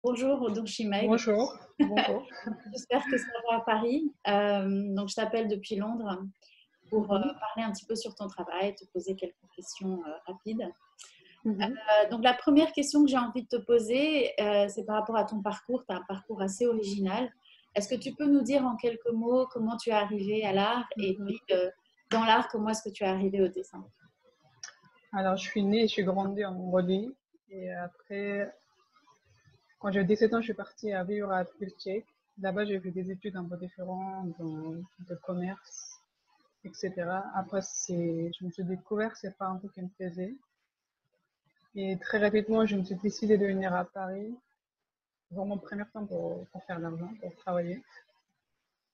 Bonjour, donc je suis Meg. Bonjour, bonjour. J'espère que ça va à Paris. Donc je t'appelle depuis Londres pour Mhm, parler un petit peu sur ton travail, te poser quelques questions rapides. mhm. Donc la première question que j'ai envie de te poser, c'est par rapport à ton parcours. Tu as un parcours assez original. Est-ce que tu peux nous dire en quelques mots comment tu es arrivé à l'art et Mhm. puis dans l'art, comment est-ce que tu es arrivé au dessin? Alors, je suis née et je suis grandie en Mongolie. Et après, quand j'avais 17 ans, je suis partie à vivre à Tbilisi. Là-bas, j'ai fait des études un peu différentes, de commerce, etc. Après, je me suis découvert, c'est pas un truc qui me plaisait. Et très rapidement, je me suis décidée de venir à Paris, dans mon premier temps pour faire de l'argent, pour travailler.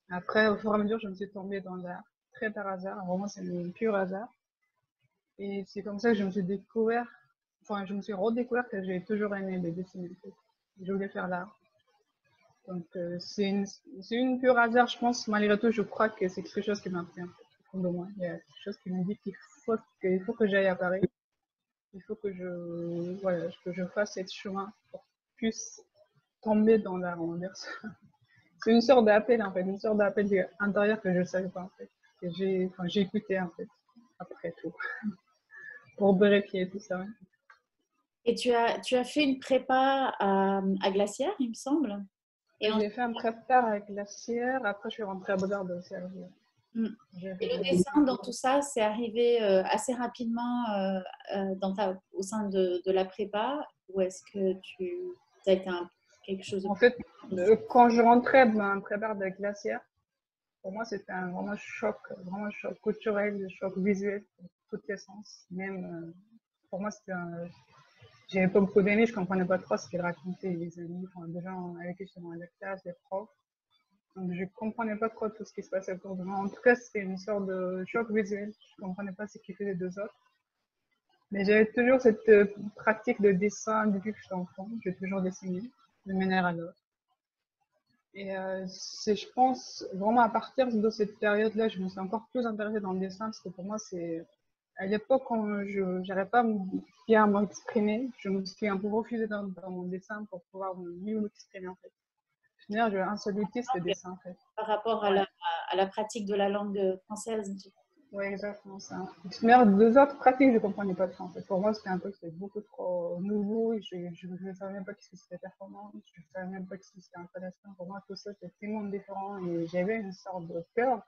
Après, au fur et à mesure, je me suis tombée dans l'art, très par hasard. Vraiment, c'est le pur hasard. Et c'est comme ça que je me suis découvert, enfin, je me suis redécouvert que j'ai toujours aimé les dessiner. En fait. Je voulais faire l'art. Donc, c'est une pure hasard, je pense. Malgré tout, je crois que c'est quelque chose qui m'a pris, en fait, au fond de moi. Il y a quelque chose qui me dit qu'il faut que j'aille à Paris. Il faut voilà, que je fasse ce chemin pour que je puisse tomber dans l'art, on va dire ça. C'est une sorte d'appel, en fait, une sorte d'appel intérieur que je ne savais pas, en fait. Que j'ai écouté, en fait, après tout, pour vérifier tout ça. Et tu as fait une prépa à Glacière, il me semble. Et J'ai fait un prépare avec la cire, après je suis rentrée à Beaux-Arts de Cergy. Mm. J'ai Et fait le des... dessin dans tout ça, c'est arrivé assez rapidement au sein de la prépa ou est-ce que ça a été quelque chose de En plus fait, difficile? quand je rentrais dans un prépare de glacière, pour moi c'était un vraiment choc culturel, un choc visuel, dans tous les sens. Même, pour moi j'avais pas beaucoup d'amis, je comprenais pas trop ce qu'ils racontaient, les amis, enfin, des gens avec qui j'étais dans la classe, les profs. Donc je comprenais pas trop tout ce qui se passait autour de moi. En tout cas, c'était une sorte de choc visuel. Je comprenais pas ce qu'ils faisaient les deux autres. Mais j'avais toujours cette pratique de dessin depuis que j'étais enfant. J'ai toujours dessiné d'une manière à l'autre. Et c'est, je pense, vraiment à partir de cette période-là, je me suis encore plus intéressée dans le dessin parce que pour moi, c'est à l'époque quand je n'arrivais pas bien à m'exprimer, je me suis un peu refusée dans mon dessin pour pouvoir mieux m'exprimer en fait. Finalement, j'ai un seul outil, c'était le dessin en fait. Par rapport Ouais. à la pratique de la langue française. Ouais, exactement ça. Mais deux autres pratiques, je comprenais pas trop, en fait. Pour moi, c'était un truc, c'était beaucoup trop nouveau. Je ne savais même pas ce que c'était performance. Je ne savais même pas ce que c'était installation. Pour moi, tout ça, c'était tellement différent. Et j'avais une sorte de peur.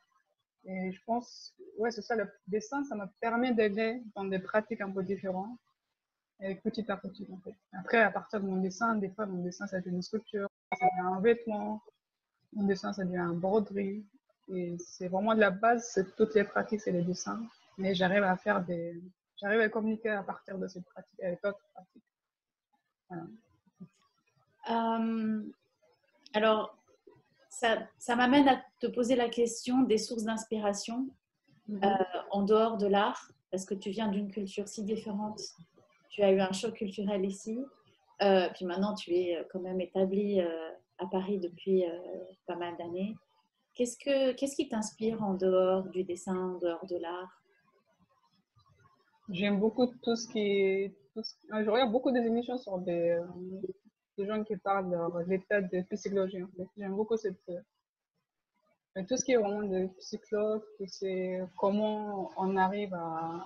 Et je pense, ouais, c'est ça, le dessin, ça m'a permis d'aller dans des pratiques un peu différentes. Et petit à petit, en fait. Après, à partir de mon dessin, des fois, mon dessin, ça devient une sculpture, ça devient un vêtement. Mon dessin, ça devient un broderie. Et c'est vraiment de la base, c'est toutes les pratiques, c'est les dessins. Mais j'arrive à communiquer à partir de cette pratique avec d'autres pratiques. Voilà. Euh, alors, ça m'amène à te poser la question des sources d'inspiration Mhm. en dehors de l'art, parce que tu viens d'une culture si différente. Tu as eu un choc culturel ici, puis maintenant tu es quand même établi à Paris depuis pas mal d'années. Qu'est-ce qui t'inspire en dehors du dessin, en dehors de l'art? J'aime beaucoup tout ce qui est. Je regarde beaucoup des émissions sur des gens qui parlent de l'état de psychologie. En fait. J'aime beaucoup tout ce qui est vraiment de psychologue, c'est comment on arrive à.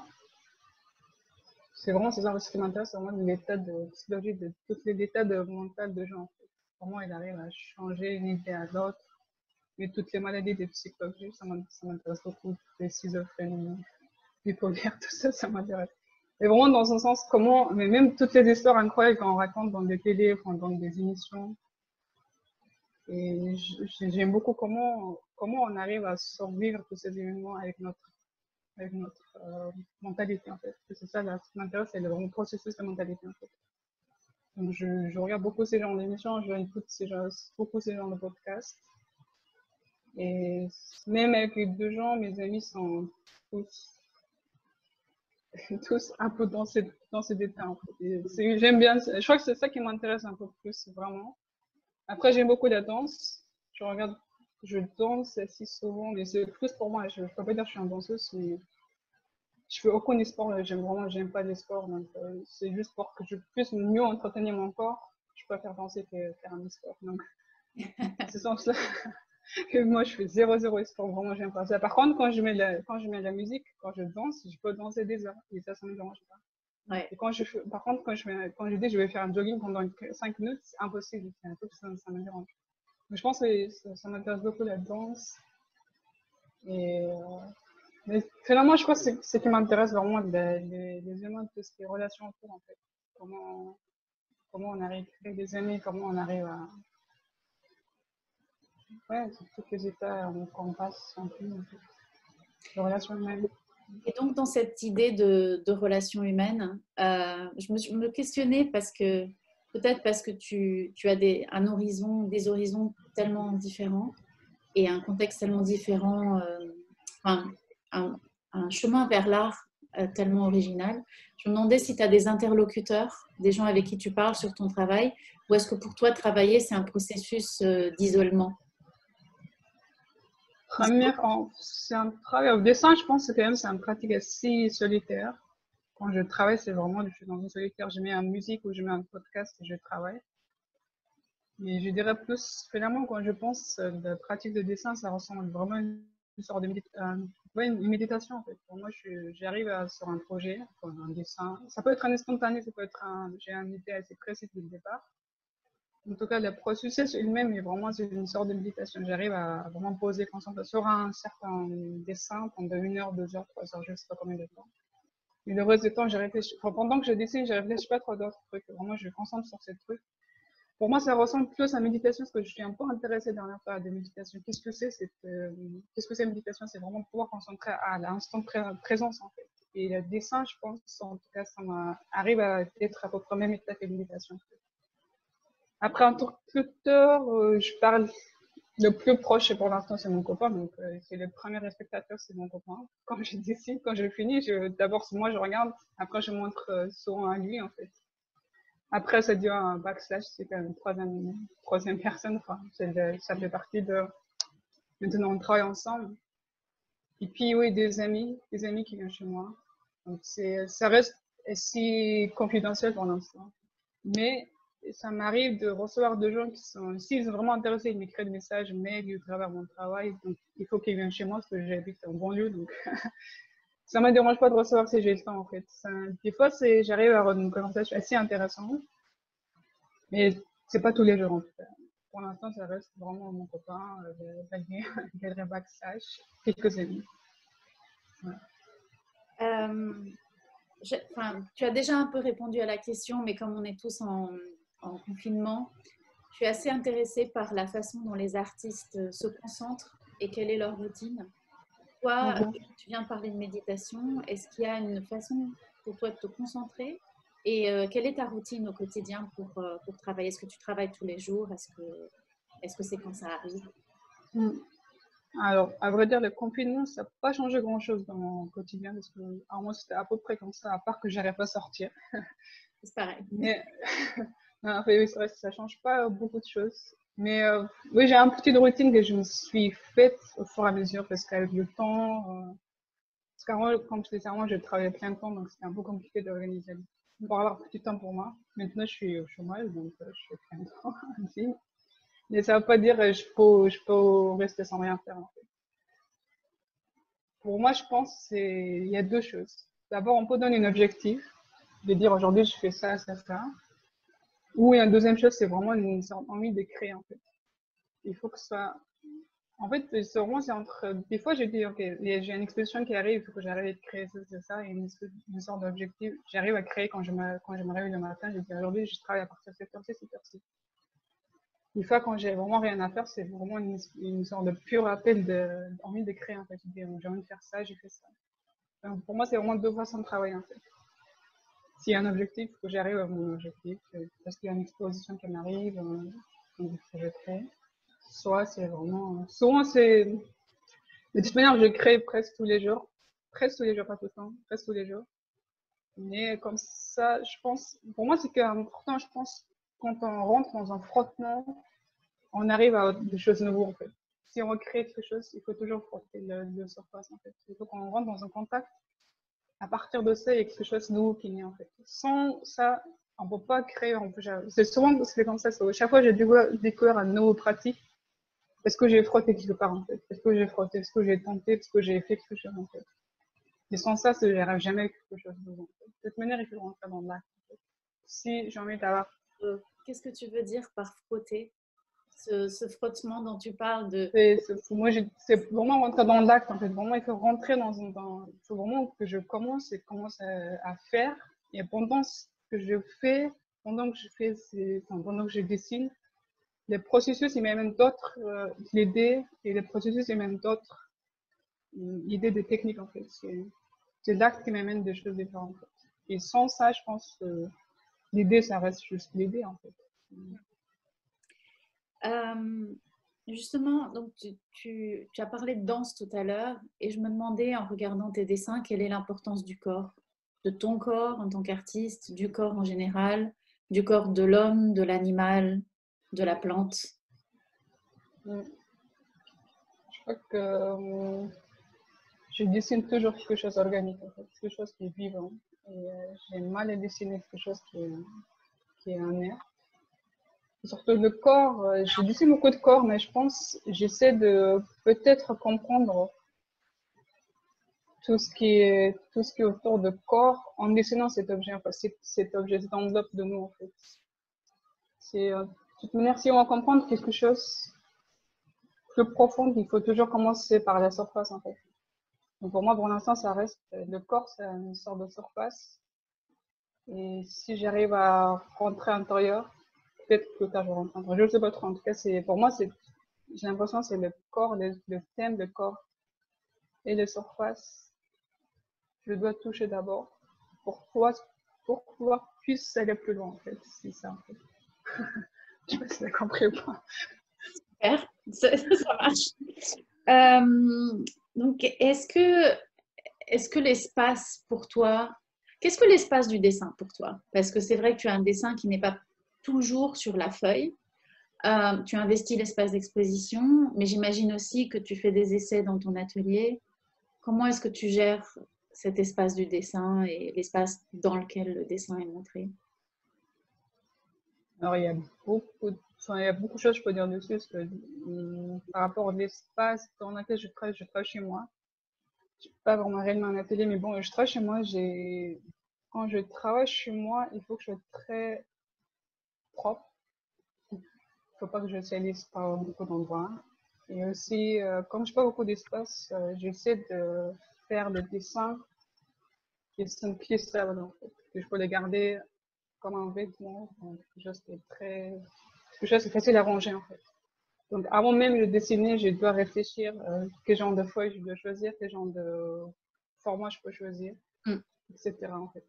C'est vraiment ces ça qui m'intéresse, c'est vraiment l'état de psychologie de tous les états de mental de gens. En fait. Comment ils arrivent à changer une idée à l'autre. Et toutes les maladies des psychologies, ça m'intéresse beaucoup. Les schizophrénies, bipolaires, tout ça, ça m'intéresse. Et vraiment dans un sens, mais même toutes les histoires incroyables qu'on raconte dans des télés, enfin, dans des émissions. Et j'aime beaucoup comment on arrive à survivre tous ces événements avec notre mentalité, en fait. C'est ça, là, ce qui m'intéresse, c'est le vraiment processus de mentalité, en fait. Donc, je regarde beaucoup ces genres d'émissions, j'écoute beaucoup ces genres de podcasts. Et même avec les deux gens, mes amis sont tous, tous un peu dans cet état, en fait. J'aime bien, je crois que c'est ça qui m'intéresse un peu plus, vraiment. Après, j'aime beaucoup la danse. Je danse assez souvent, mais c'est plus pour moi. Je ne peux pas dire que je suis une danseuse, mais je fais aucun sport. J'aime pas les sports. Donc, c'est juste pour que je puisse mieux entretenir mon corps. je préfère danser que faire un sport. Donc, dans ce sens-là, que moi, je fais zéro sport. Vraiment, j'aime pas ça. Par contre, quand je mets la musique, quand je danse, je peux danser des heures. Et ça me dérange pas. Ouais. Et par contre, quand je dis que je vais faire un jogging pendant 5 minutes, c'est impossible. C'est un truc, ça me dérange. Mais je pense que ça m'intéresse beaucoup la danse. Et, mais finalement, je crois que ce qui m'intéresse vraiment, les humains, tout ce qui est relations autour, en fait. Comment on arrive à créer des amis, comment on arrive à. Ouais, c'est tous les états qu'on passe en plus, en fait. Les relations humaines. Et donc, dans cette idée de relations humaines, je me questionnais parce que peut-être parce que tu as des horizons tellement différents et un contexte tellement différent, enfin, un, un chemin vers l'art tellement original. Je me demandais si tu as des interlocuteurs, des gens avec qui tu parles sur ton travail, ou est-ce que pour toi, travailler, c'est un processus d'isolement? C'est un travail au dessin, je pense que quand même c'est une pratique assez solitaire. Quand je travaille, c'est vraiment, je suis dans une solitaire, je mets une musique ou je mets un podcast et je travaille. Mais je dirais plus, finalement, quand je pense de la pratique de dessin, ça ressemble vraiment à une sorte de ouais, une méditation en fait. Pour moi, j'arrive sur un projet, un dessin. Ça peut être un instantané, ça peut être j'ai une idée assez précise dès le départ. En tout cas, le processus lui-même est vraiment une sorte de méditation. J'arrive à vraiment poser concentration sur un certain dessin pendant 1 heure, 2 heures, 3 heures, je ne sais pas combien de temps. Mais le reste du temps, je réfléchis. Enfin, pendant que je dessine, je réfléchis pas trop d'autres trucs. Vraiment, je me concentre sur ces trucs. Pour moi, ça ressemble plus à la méditation, parce que je suis un peu intéressée dernière fois à la méditation. Qu'est-ce que c'est qu'est-ce que c'est la méditation? C'est vraiment pouvoir concentrer à l'instant présence, en fait. Et le dessin, je pense, en tout cas, ça arrive à être à peu près même état que la méditation. Après, en tant que tuteur, je parle le plus proche pour l'instant, c'est mon copain. Donc, c'est le premier spectateur, c'est mon copain. Quand je dessine, quand je finis, d'abord, moi, je regarde. Après, je montre souvent à lui, en fait. Après, ça devient un backslash, c'est quand même une troisième personne. Enfin, ça fait partie de. Maintenant, on travaille ensemble. Et puis, oui, des amis qui viennent chez moi. Donc, ça reste assez confidentiel pour l'instant. Mais ça m'arrive de recevoir des gens qui sont, s'ils sont vraiment intéressés, ils m'écrivent des messages, mails, à travers mon travail. Donc, il faut qu'ils viennent chez moi parce que j'habite en banlieue. Donc, ça ne me dérange pas de recevoir ces j'ai le temps, en fait. Des fois, j'arrive à avoir une conversation assez intéressante. Mais c'est pas tous les jours, en tout cas. Pour l'instant, ça reste vraiment mon copain, le backstage, quelques amis. Ouais. Enfin, tu as déjà un peu répondu à la question, mais comme on est tous en confinement, je suis assez intéressée par la façon dont les artistes se concentrent et quelle est leur routine. Toi, Mhm. tu viens de parler de méditation. Est-ce qu'il y a une façon pour toi de te concentrer? Et quelle est ta routine au quotidien pour travailler? Est-ce que tu travailles tous les jours? Est-ce que c'est quand ça arrive? Mm. Alors, à vrai dire, le confinement, ça n'a pas changé grand-chose dans mon quotidien parce que, moi, c'était à peu près comme ça, à part que j'arrive pas à sortir. C'est pareil. Mais, non, en fait, oui, c'est vrai, ça change pas beaucoup de choses. Mais, oui, j'ai une petite routine que je me suis faite au fur et à mesure parce qu'avec le temps, parce qu'avant, comme je disais, avant, je travaillais plein de temps, donc c'était un peu compliqué d'organiser pour avoir un petit temps pour moi. Maintenant, je suis au chômage, donc je fais plein de temps aussi. Mais ça veut pas dire que je peux rester sans rien faire, hein. Pour moi, je pense il y a deux choses. D'abord, on peut donner un objectif, de dire aujourd'hui je fais ça, ça, ça. Ou il y a une deuxième chose, c'est vraiment une sorte envie de créer en fait. Il faut que ça. En fait, c'est vraiment c'est entre. Des fois, je dis ok, j'ai une exposition qui arrive, il faut que j'arrive à créer ça, c'est ça, et une sorte d'objectif. J'arrive à créer quand je me réveille le matin. Je dis aujourd'hui je travaille à partir de cette heure-ci, cette heure-ci. Des fois, quand j'ai vraiment rien à faire, c'est vraiment une sorte de pur appel d'envie de créer en fait. Je dis j'ai envie de faire ça, j'ai fait ça. Donc, pour moi, c'est vraiment deux façons de travailler en fait. S'il y a un objectif, il faut que j'arrive à mon objectif, parce qu'il y a une exposition qui m'arrive, que je crée. Soit c'est vraiment. Souvent, c'est. De toute manière, je crée presque tous les jours. Presque tous les jours, pas tout le temps, presque tous les jours. Mais comme ça, je pense. Pour moi, c'est important, je pense, quand on rentre dans un frottement, on arrive à des choses nouvelles en fait. Si on recrée quelque chose, il faut toujours frotter le surface en fait. Il faut qu'on rentre dans un contact. À partir de ça, il y a quelque chose de nouveau qui naît en fait. Sans ça, On peut pas créer, c'est souvent c'est comme ça. Chaque fois, j'ai découvert une nouvelle pratique. Est-ce que j'ai frotté quelque part, en fait? Est-ce que j'ai frotté? Est-ce que j'ai tenté? Est-ce que j'ai fait quelque chose, en fait? Et sans ça, je n'arrive jamais à quelque chose de bon. De toute manière, il faut rentrer dans l'acte. En fait. Si j'ai envie d'avoir. Qu'est-ce que tu veux dire par frotter? Ce frottement dont tu parles de... Moi, c'est vraiment rentrer dans l'acte, en fait. Vraiment, il faut rentrer il faut vraiment que je commence à faire. Et pendant ce que je fais, pendant que je dessine, les processus, ils m'amènent d'autres idées, et les processus, ils m'amènent d'autres idées de techniques, en fait. C'est l'acte qui m'amène des choses différentes, en fait. Et sans ça, je pense que l'idée, ça reste juste l'idée, en fait. Justement, donc tu as parlé de danse tout à l'heure et je me demandais en regardant tes dessins quelle est l'importance du corps, de ton corps en tant qu'artiste, du corps en général, du corps de l'homme, de l'animal, de la plante. Je crois que je dessine toujours quelque chose d'organique, en fait, quelque chose qui est vivant. Et j'ai mal à dessiner quelque chose qui est un air. Surtout le corps, je dessine beaucoup de corps, mais je pense, j'essaie de peut-être comprendre tout ce qui est autour de corps en dessinant cet objet, enfin, cet objet, cette enveloppe de nous, en fait. De toute manière, si on va comprendre quelque chose plus profond, il faut toujours commencer par la surface, en fait. Donc pour moi, pour l'instant, ça reste, le corps, c'est une sorte de surface. Et si j'arrive à rentrer à l'intérieur, peut-être que tard je rentre à l'intérieur. Je ne sais pas trop. En tout cas, pour moi, j'ai l'impression que c'est le corps, le thème, le corps et les surfaces. Je dois toucher d'abord pour pouvoir puisse aller plus loin, en fait. C'est ça, en fait. Je sais pas si tu as compris ou pas. Super, ça marche. Donc, est-ce que l'espace pour toi, qu'est-ce que l'espace du dessin pour toi? Parce que c'est vrai que tu as un dessin qui n'est pas toujours sur la feuille. Tu investis l'espace d'exposition, mais j'imagine aussi que tu fais des essais dans ton atelier. Comment est-ce que tu gères cet espace du dessin et l'espace dans lequel le dessin est montré? Alors, il y a beaucoup de choses que je peux dire dessus, parce que par rapport à l'espace dans lequel je travaille chez moi. Je peux pas vraiment réellement un atelier, mais bon, je travaille chez moi. Quand je travaille chez moi, il faut que je sois très propre. Il faut pas que je salisse par beaucoup d'endroits. Et aussi, comme je n'ai pas beaucoup d'espace, j'essaie de faire des dessins qui sont clissables, en fait, que je peux les garder comme un vêtement, donc quelque chose qui est facile à ranger, en fait. Donc, avant même de dessiner, je dois réfléchir quel genre de feuille je dois choisir, quel genre de format je peux choisir, Mm. etc. En fait.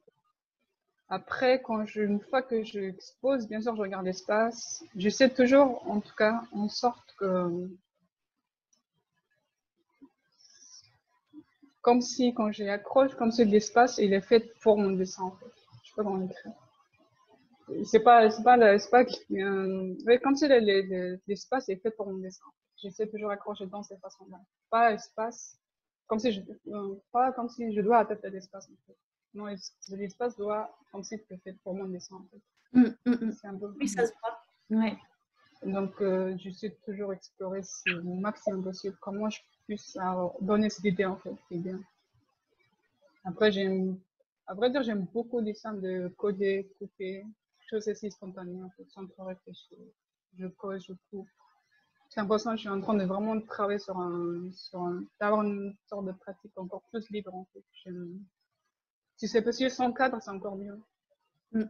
Après, une fois que je expose, bien sûr, je regarde l'espace. J'essaie toujours, en tout cas, en sorte que, comme si, quand j'y accroche, comme si l'espace, il est fait pour mon dessin, en fait. Je sais pas comment l'écrire. Ouais, comme si l'espace est fait pour mon dessin. J'essaie toujours d'accrocher dans cette façon-là. Pas espace, pas comme si je dois adapter l'espace, en fait. Non, l'espace doit, comme si c'était fait pour mon dessin, en fait. C'est un peu. Oui, ça se voit. Ouais. Donc, j'essaie de toujours explorer au maximum possible comment je puisse donner cette idée, en fait, qui est bien. Après, à vrai dire, j'aime beaucoup les dessins de coder, couper, choses assez spontanées, en fait, sans trop réfléchir. Je code, je coupe. J'ai l'impression que je suis en train de vraiment travailler d'avoir une sorte de pratique encore plus libre, en fait. Si c'est possible sans cadre, c'est encore mieux. Mm.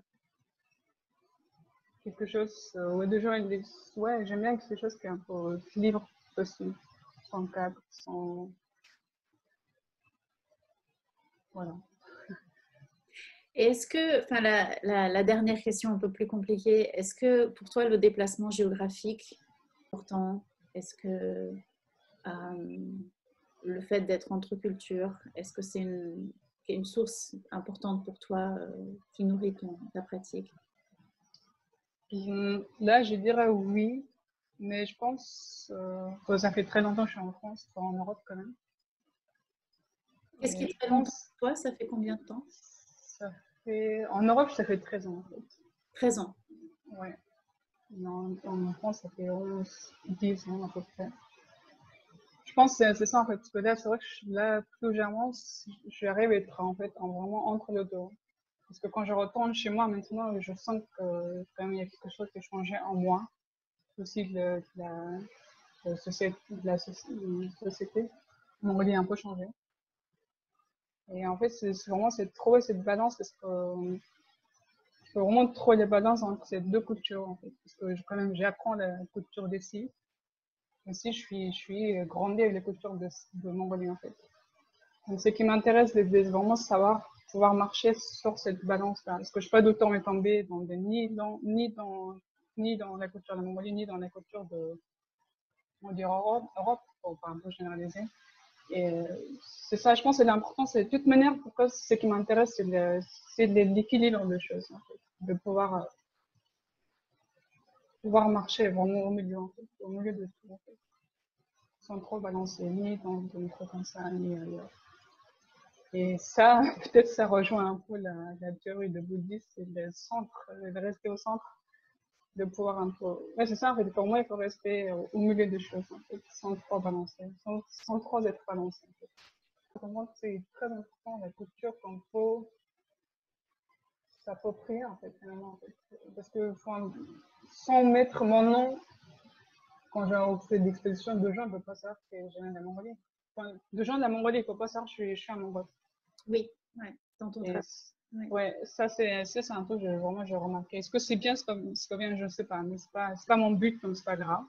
Quelque chose, ouais, déjà, ouais, j'aime bien quelque chose qui est un peu libre possible, sans cadre, sans, voilà. Et est-ce que, enfin, la dernière question un peu plus compliquée, est-ce que pour toi le déplacement géographique est important? Est-ce que le fait d'être entre cultures, est-ce que c'est une source importante pour toi qui nourrit ta pratique? Là, je dirais oui, mais je pense, ça fait très longtemps que je suis en France, pas en Europe quand même. Qu'est-ce qui Et est je très longtemps pense, pour toi? Ça fait combien de temps? en Europe, ça fait 13 ans en fait. 13 ans. Ouais. En France, ça fait 10 ans à peu près. Je pense que c'est ça en fait, parce que là, c'est vrai que là, plus légèrement, j'arrive à être en fait vraiment entre les deux. Parce que quand je retourne chez moi maintenant, je sens que quand même il y a quelque chose qui a changé en moi, aussi de la société. Mon modèle a un peu changé. Et en fait, c'est vraiment c'est de trouver cette balance parce que faut vraiment trouver la balance entre ces deux cultures en fait. Parce que quand même, j'apprends la culture d'ici. Aussi, je suis grandi avec la culture de Mongolie en fait. Donc, ce qui m'intéresse, c'est vraiment savoir pouvoir marcher sur cette balance-là. Parce que je ne suis pas d'autant me tomber ni dans la culture de la Mongolie, ni dans la culture de, on dirait Europe, pour pas un peu généraliser. Et c'est ça, je pense, c'est l'important. C'est de toute manière, pourquoi ce qui m'intéresse, c'est l'équilibre des choses, en fait. De pouvoir marcher vraiment au milieu, en fait, au milieu de tout, en fait. Sans trop balancer, ni dans une trucs comme ça, ni ailleurs. Et ça, peut-être ça rejoint un peu la théorie de bouddhiste, c'est le centre, de rester au centre, de pouvoir un peu. Ouais, c'est ça, en fait, pour moi, il faut rester au milieu des choses, en fait, sans trop balancer, sans trop être balancé, en fait. Pour moi, c'est très important la culture qu'on peut s'approprier, en fait, finalement, en fait. Parce que sans mettre mon nom, quand j'ai fait d'expédition, deux gens ne peuvent pas savoir que je viens de la Mongolie. Enfin, deux gens de la Mongolie, il ne faut pas savoir que je suis un Mongol. Oui, ouais, dans ton Et travail. Ouais. ouais, ça c'est un truc que vraiment j'ai remarqué. Est-ce que c'est bien, c'est pas bien, je ne sais pas, mais c'est pas mon but, donc c'est pas grave.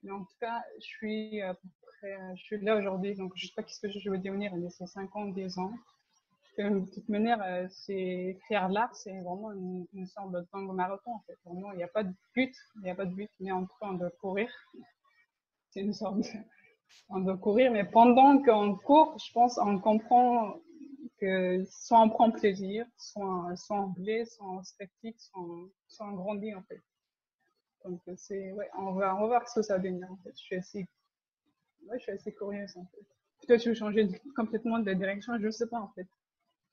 Mais en tout cas, je suis à peu près, je suis là aujourd'hui, donc je sais pas qu'est-ce que je veux devenir d'ici 5 ans, 10 ans. De toute manière, c'est faire l'art, c'est vraiment une sorte de tango marathon en fait. Vraiment, il n'y a pas de but, il n'y a pas de but, mais en train de courir. C'est une sorte de courir, mais pendant qu'on court, je pense, on comprend que soit on prend plaisir, soit on blesse, soit on se pratique, soit on grandit en fait. Donc ouais, on va voir ce que ça va devenir en fait. Je suis assez curieuse en fait. Peut-être que je vais changer complètement de direction, je ne sais pas en fait.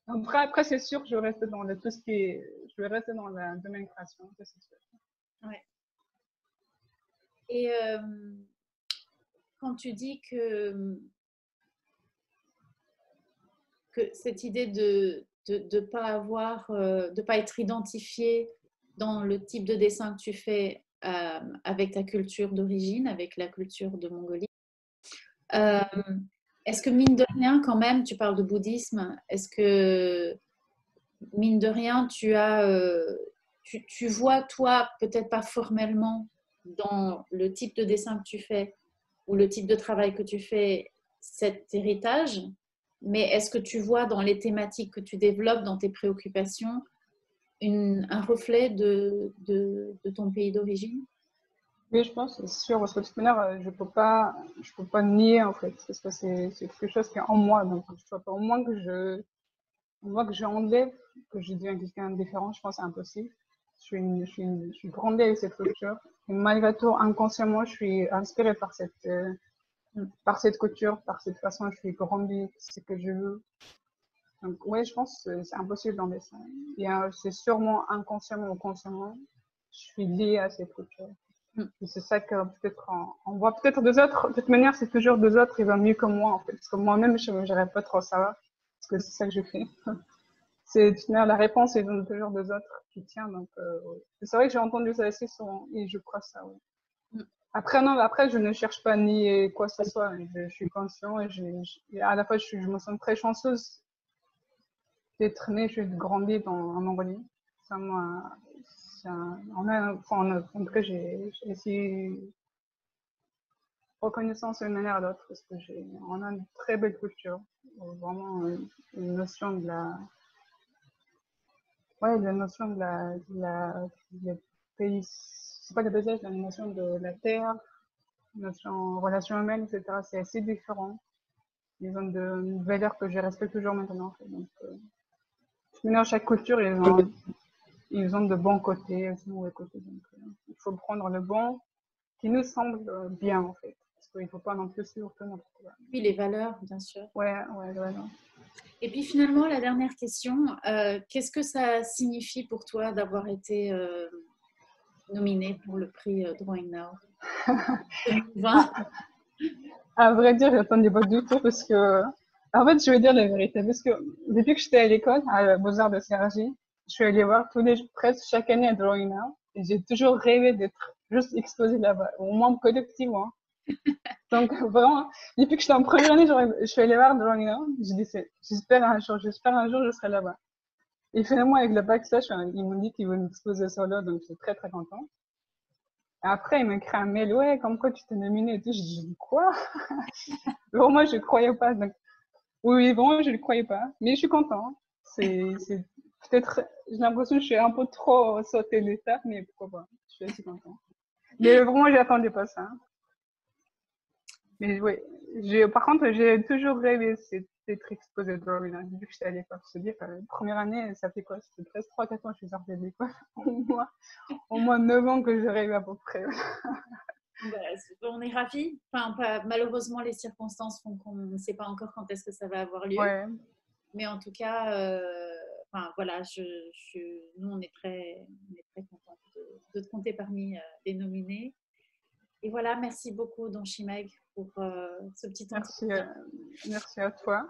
Après c'est sûr que je vais rester dans tout ce qui est, je vais rester dans le domaine création, ça c'est sûr. Ouais. Et quand tu dis que cette idée de pas avoir, de pas être identifié dans le type de dessin que tu fais avec ta culture d'origine, avec la culture de Mongolie, euh, est-ce que mine de rien, quand même, tu parles de bouddhisme, est-ce que mine de rien, tu vois, toi, peut-être pas formellement, dans le type de dessin que tu fais ou le type de travail que tu fais, cet héritage, mais est-ce que tu vois dans les thématiques que tu développes, dans tes préoccupations, un reflet de ton pays d'origine? Oui, je pense, c'est sûr, parce que de toute manière, je peux pas nier en fait, parce que c'est quelque chose qui est en moi, donc je peux pas, au moins que j'enlève, que je deviens quelqu'un de différent, je pense que c'est impossible. Je suis grandi avec cette culture, et malgré tout, inconsciemment, je suis inspirée par cette culture, par cette façon, je suis grandi, c'est ce que je veux. Donc, ouais, je pense que c'est impossible d'enlever ça. C'est sûrement inconsciemment ou consciemment, je suis liée à cette culture. Et c'est ça que peut-être on voit peut-être deux autres. De toute manière, c'est toujours deux autres, ils vont mieux que moi en fait. Parce que moi-même, je n'arrive pas trop à savoir. Parce que c'est ça que je fais. C'est de toute manière la réponse, ils ont toujours deux autres qui tiennent. Donc, ouais. C'est vrai que j'ai entendu ça aussi et je crois ça. Ouais. Après, non, après, je ne cherche pas ni quoi que ce soit. Je suis conscient et à la fois, je me sens très chanceuse d'être née, je suis grandi en Mongolie. Ça m'a, en tout cas, j'ai essayé reconnaissance d'une manière à l'autre parce que on a une très belle culture, vraiment une notion de la notion de pays, c'est pas le paysage, la notion de la terre, la notion relations humaines, etc. C'est assez différent. Ils ont de valeurs que je respecte toujours maintenant. Donc, maintenant, chaque culture, ils ont de bons côtés, de mauvais côtés. Donc, il faut prendre le bon qui nous semble bien en fait. Parce il ne faut pas non plus suivre tout n'importe quoi. Puis les valeurs, bien sûr. Ouais, ouais, vraiment. Et puis finalement, la dernière question, qu'est-ce que ça signifie pour toi d'avoir été nominée pour le prix Drawing Now 2020? À vrai dire, j'attendais pas du tout parce que, en fait, je vais dire la vérité, parce que depuis que j'étais à l'école, à Beaux-Arts de Cergy, je suis allée voir presque chaque année à Drawing Now, et j'ai toujours rêvé d'être juste exposée là-bas, au moins collectivement. Donc, vraiment, depuis que j'étais en première année, je suis allée voir Drawing Now, j'ai dit, j'espère un jour, je serai là-bas. Et finalement, avec le backstage, ils m'ont dit qu'ils veulent m'exposer sur là, donc je suis très, très contente. Après, ils m'ont écrit un mail, ouais, comme quoi tu t'es nominée et tout. J'ai dit, quoi? Bon, moi, je croyais pas. Donc, oui, bon, je ne croyais pas. Mais je suis contente. C'est peut-être, j'ai l'impression que je suis un peu trop sauté l'étape, mais pourquoi pas. Je suis assez contente. Mais vraiment, j'attendais pas ça. Mais oui, par contre, j'ai toujours rêvé d'être exposée au drawing, hein, vu que j'étais à l'école. Je te dis, première année, ça fait quoi? C'était presque 3-4 ans que je suis sortie de l'école. Au moins 9 ans que je rêve à peu près. Bah, on est ravis. Enfin, malheureusement, les circonstances font qu'on ne sait pas encore quand est-ce que ça va avoir lieu. Ouais, Mais en tout cas, enfin, voilà, nous, on est très contents de te compter parmi les nominés. Et voilà, merci beaucoup, Don Chimègue, pour ce petit merci, entretien. merci à toi.